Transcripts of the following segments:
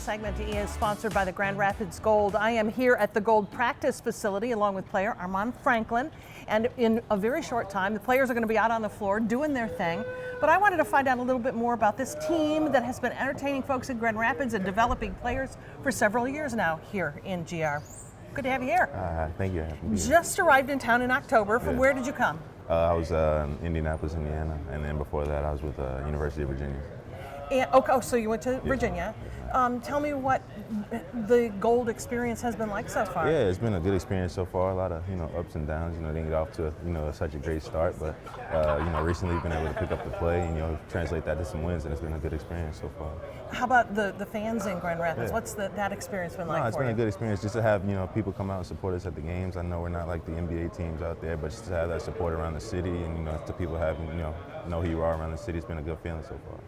segment is sponsored by the Grand Rapids Gold. I am here at the Gold practice facility along with player Armand Franklin, and in a very short time the players are going to be out on the floor doing their thing. But I wanted to find out a little bit more about this team that has been entertaining folks in Grand Rapids and developing players for several years now here in GR. Good to have you here. Thank you. Just arrived in town in October. From where did you come? I was in Indianapolis, Indiana, and then before that I was with University of Virginia. And, okay, so you went to Virginia. Tell me what the Gold experience has been like so far. Yeah, it's been a good experience so far. A lot of ups and downs. Didn't get off to such a great start, but recently been able to pick up the play and translate that to some wins, and it's been a good experience so far. How about the fans in Grand Rapids? Yeah. What's that experience been like for you? It's been a good experience just to have people come out and support us at the games. I know we're not like the NBA teams out there, but just to have that support around the city and to people having know who you are around the city, it's been a good feeling so far.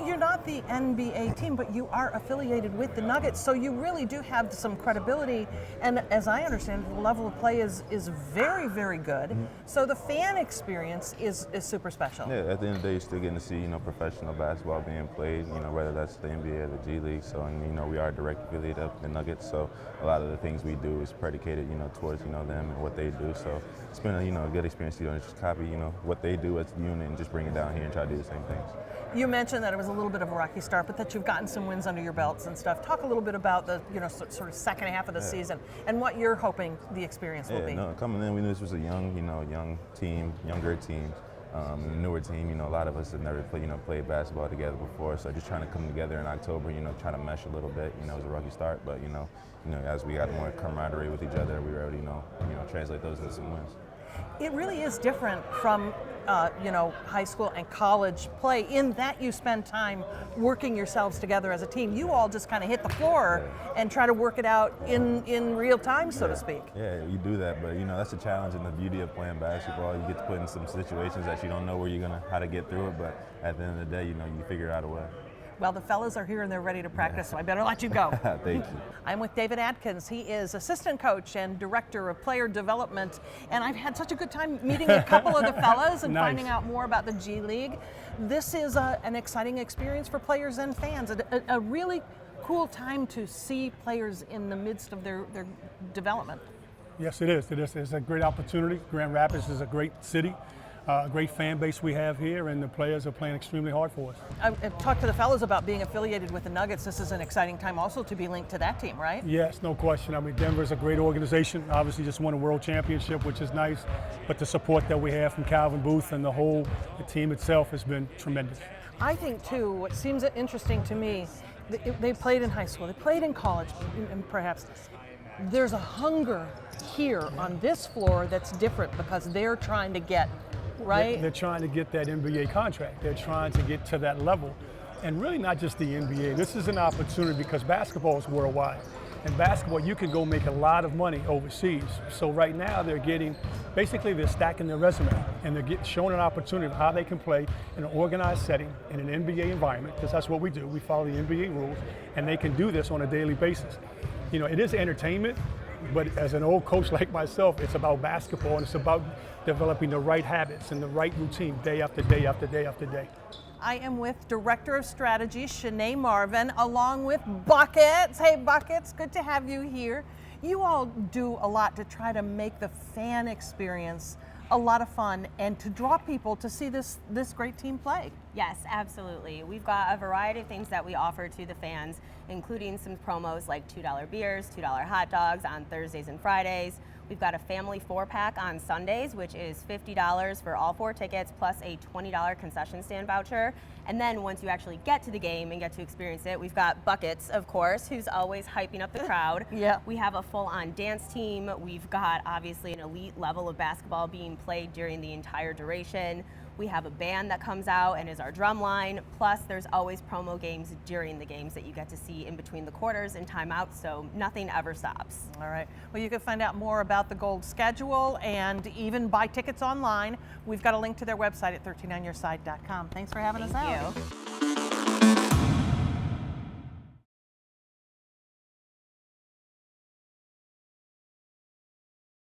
You're not the NBA team, but you are affiliated with the Nuggets, so you really do have some credibility. And as I understand it, the level of play is very, very good. Mm-hmm. So the fan experience is super special. Yeah, at the end of the day, you're still getting to see professional basketball being played. Whether that's the NBA or the G League. So and we are a direct affiliate of the Nuggets. So a lot of the things we do is predicated towards them and what they do. So it's been a good experience to just copy what they do as a unit and just bring it down here and try to do the same things. You mentioned that it was a little bit of a rocky start, but that you've gotten some wins under your belts and stuff. Talk a little bit about the sort of second half of the season and what you're hoping the experience will be. Coming in, we knew this was a young team, younger team, newer team. A lot of us have never played basketball together before, so just trying to come together in October, try to mesh a little bit. It was a rocky start, but as we got more camaraderie with each other, we were able to translate those into some wins. It really is different from high school and college play in that you spend time working yourselves together as a team. You all just kind of hit the floor and try to work it out in real time, so to speak. Yeah, you do that, but that's the challenge and the beauty of playing basketball. You get to put in some situations that you don't know how to get through it, but at the end of the day, you figure out a way. Well, the fellas are here and they're ready to practice, so I better let you go. Thank you. I'm with David Adkins. He is assistant coach and director of player development, and I've had such a good time meeting a couple of the fellas and finding out more about the G League. This is an exciting experience for players and fans, a really cool time to see players in the midst of their development. Yes, it is. It's a great opportunity. Grand Rapids is a great city. A great fan base we have here, and the players are playing extremely hard for us. I've talked to the fellows about being affiliated with the Nuggets. This is an exciting time also to be linked to that team, right? Yes, no question. I mean, Denver's a great organization. Obviously just won a world championship, which is nice, but the support that we have from Calvin Booth and the team itself has been tremendous. I think, too, what seems interesting to me, they played in high school, they played in college, and perhaps there's a hunger here on this floor that's different because they're trying to get right? They're trying to get that NBA contract. They're trying to get to that level. And really not just the NBA. This is an opportunity because basketball is worldwide. In basketball, you can go make a lot of money overseas. So right now they're stacking their resume and they're showing an opportunity of how they can play in an organized setting in an NBA environment, because that's what we do. We follow the NBA rules, and they can do this on a daily basis. It is entertainment, but as an old coach like myself, it's about basketball, and it's about developing the right habits and the right routine day after day after day after day. I am with Director of Strategy, Shanae Marvin, along with Buckets. Hey, Buckets, good to have you here. You all do a lot to try to make the fan experience a lot of fun and to draw people to see this great team play. Yes, absolutely. We've got a variety of things that we offer to the fans, including some promos like $2 beers, $2 hot dogs on Thursdays and Fridays. We've got a family 4-pack on Sundays, which is $50 for all 4 tickets, plus a $20 concession stand voucher. And then once you actually get to the game and get to experience it, we've got Buckets, of course, who's always hyping up the crowd. Yeah. We have a full-on dance team. We've got, obviously, an elite level of basketball being played during the entire duration. We have a band that comes out and is our drum line. Plus, there's always promo games during the games that you get to see in between the quarters and timeouts, so nothing ever stops. All right. Well, you can find out more about the Gold schedule and even buy tickets online. We've got a link to their website at 13onyourside.com. Thanks for having us out. Thank you.